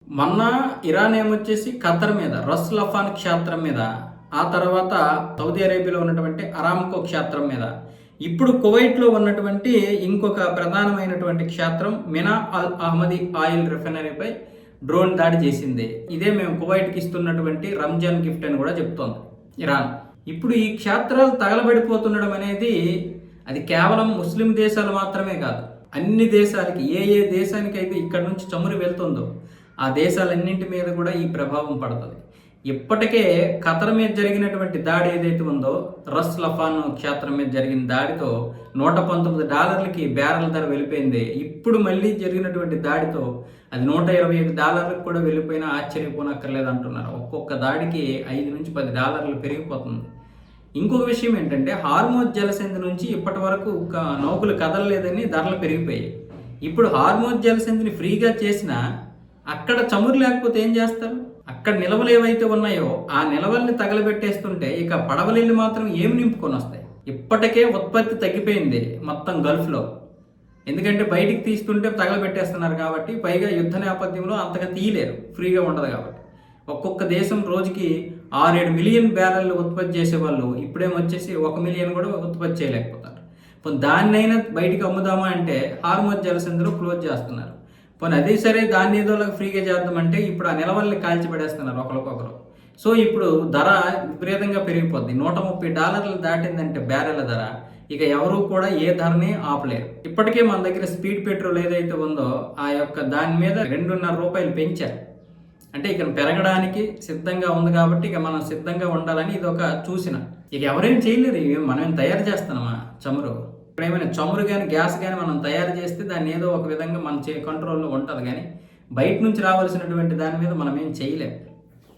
మొన్న ఇరాన్ ఏమొచ్చేసి ఖతర్ మీద రస్ లఫాన్ క్షేత్రం మీద, ఆ తర్వాత సౌదీ అరేబియాలో ఉన్నటువంటి అరామ్కో క్షేత్రం మీద, ఇప్పుడు కువైట్లో ఉన్నటువంటి ఇంకొక ప్రధానమైనటువంటి క్షేత్రం మినా అల్ అహ్మదీ ఆయిల్ రిఫైనరీపై డ్రోన్ దాడి చేసింది. ఇదే మేము కువైట్కి ఇస్తున్నటువంటి రంజాన్ గిఫ్ట్ అని కూడా చెప్తోంది ఇరాన్. ఇప్పుడు ఈ క్షేత్రాలు తగలబడిపోతుండడం అనేది అది కేవలం ముస్లిం దేశాలు మాత్రమే కాదు, అన్ని దేశాలకి, ఏ ఏ దేశానికైతే ఇక్కడ నుంచి చమురు వెళ్తుందో ఆ దేశాలన్నింటి మీద కూడా ఈ ప్రభావం పడుతుంది. ఇప్పటికే ఖతర్ మీద జరిగినటువంటి దాడి ఏదైతే ఉందో, రస్ లఫాన్ క్షేత్రం మీద జరిగిన దాడితో $119 బ్యారెల్ ధర వెళ్ళిపోయింది. ఇప్పుడు మళ్ళీ జరిగినటువంటి దాడితో అది $125 కూడా వెళ్ళిపోయినా ఆశ్చర్యపోనక్కర్లేదు అంటున్నారు. ఒక్కొక్క దాడికి $5 నుంచి $10 పెరిగిపోతుంది. ఇంకొక విషయం ఏంటంటే, హార్మోజ్ జలసంధి నుంచి ఇప్పటి వరకు నౌకలు కదలలేదని ధరలు పెరిగిపోయాయి. ఇప్పుడు హార్మోజ్ జలసంధిని ఫ్రీగా చేసినా అక్కడ చమురు లేకపోతే ఏం చేస్తారు? అక్కడ నిల్వలు ఏవైతే ఉన్నాయో ఆ నిల్వల్ని తగలబెట్టేస్తుంటే ఇక పడవలిల్లు మాత్రం ఏమి నింపుకొని వస్తాయి? ఇప్పటికే ఉత్పత్తి తగ్గిపోయింది మొత్తం గల్ఫ్లో. ఎందుకంటే బయటికి తీస్తుంటే తగలబెట్టేస్తున్నారు కాబట్టి, పైగా యుద్ధ నేపథ్యంలో అంతగా తీయలేరు, ఫ్రీగా ఉండదు కాబట్టి. ఒక్కొక్క దేశం రోజుకి 6-7 మిలియన్ బ్యారెల్ ఉత్పత్తి చేసేవాళ్ళు ఇప్పుడేమొచ్చేసి 1 మిలియన్ కూడా ఉత్పత్తి చేయలేకపోతారు. దాన్నైనా బయటికి అమ్ముదామా అంటే హార్మోజ్ జలసంధిలో క్లోజ్ చేస్తున్నారు. పోనీ అదే సరే, దాన్ని ఏదో ఫ్రీగా చేద్దామంటే ఇప్పుడు ఆ నిలవల్ని కాల్చిపడేస్తున్నారు ఒకరికొకరు. సో ఇప్పుడు ధర విపరీతంగా పెరిగిపోద్ది. $130 దాటిందంటే బ్యారెల్ ధర, ఇక ఎవరు కూడా ఏ ధరని ఆపలేరు. ఇప్పటికే మన దగ్గర స్పీడ్ పెట్రోల్ ఏదైతే ఉందో ఆ యొక్క దాని మీద $2.5 పెంచారు. అంటే ఇక పెరగడానికి సిద్ధంగా ఉంది కాబట్టి ఇక మనం సిద్ధంగా ఉండాలని ఇది ఒక సూచన. ఇక ఎవరేం చేయలేరు, మనం తయారు చేస్తున్నామా చమురు? ఇప్పుడు ఏమైనా చమురు కానీ గ్యాస్ కానీ మనం తయారు చేస్తే దాన్ని ఏదో ఒక విధంగా మన కంట్రోల్లో ఉంటుంది, కానీ బయట నుంచి రావాల్సినటువంటి దాని మీద మనం ఏం చేయలేము.